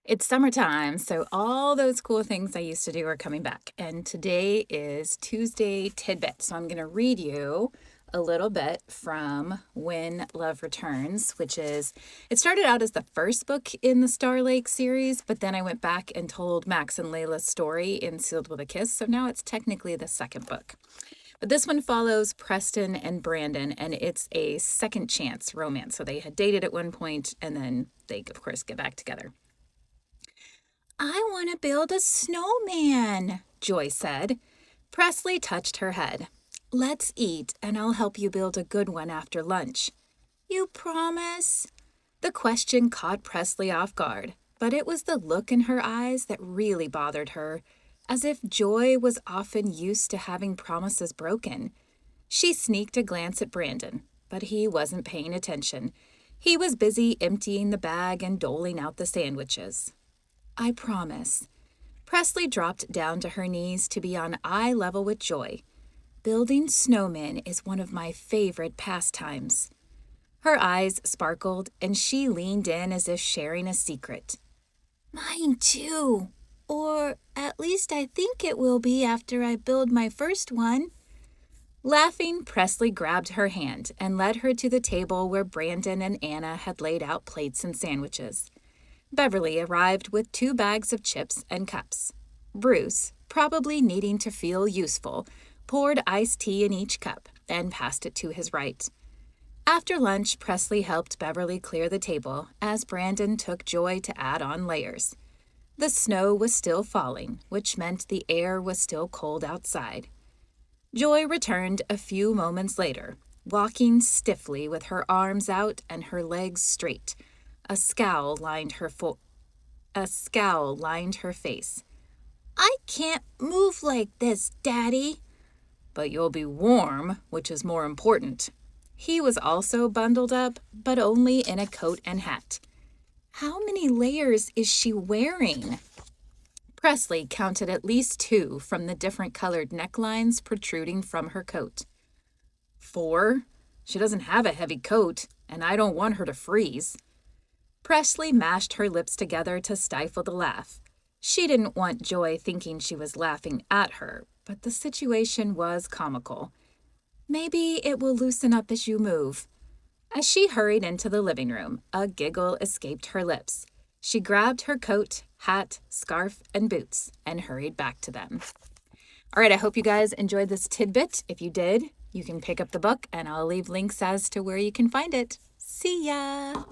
It's summertime, so all those cool things I used to do are coming back. And today is Tuesday Tidbit. So I'm going to read you a little bit from When Love Returns, it started out as the first book in the Star Lake series, but then I went back and told Max and Layla's story in Sealed with a Kiss. So now it's technically the second book. But this one follows Preston and Brandon, and it's a second chance romance. So they had dated at one point, and then they, of course, get back together. I want to build a snowman, Joy said. Presley touched her head. Let's eat, and I'll help you build a good one after lunch. You promise? The question caught Presley off guard, but it was the look in her eyes that really bothered her, as if Joy was often used to having promises broken. She sneaked a glance at Brandon, but he wasn't paying attention. He was busy emptying the bag and doling out the sandwiches. I promise. Presley dropped down to her knees to be on eye level with Joy. Building snowmen is one of my favorite pastimes. Her eyes sparkled, and she leaned in as if sharing a secret. Mine too. Or at least I think it will be after I build my first one. Laughing, Presley grabbed her hand and led her to the table where Brandon and Anna had laid out plates and sandwiches. Beverly arrived with 2 bags of chips and cups. Bruce, probably needing to feel useful, poured iced tea in each cup and passed it to his right. After lunch, Presley helped Beverly clear the table as Brandon took Joy to add on layers. The snow was still falling, which meant the air was still cold outside. Joy returned a few moments later, walking stiffly with her arms out and her legs straight. A scowl lined her face. I can't move like this, Daddy. But you'll be warm, which is more important. He was also bundled up, but only in a coat and hat. How many layers is she wearing? Presley counted at least 2 from the different colored necklines protruding from her coat. 4? She doesn't have a heavy coat, and I don't want her to freeze. Presley mashed her lips together to stifle the laugh. She didn't want Joy thinking she was laughing at her, but the situation was comical. Maybe it will loosen up as you move. As she hurried into the living room, a giggle escaped her lips. She grabbed her coat, hat, scarf, and boots and hurried back to them. All right, I hope you guys enjoyed this tidbit. If you did, you can pick up the book, and I'll leave links as to where you can find it. See ya!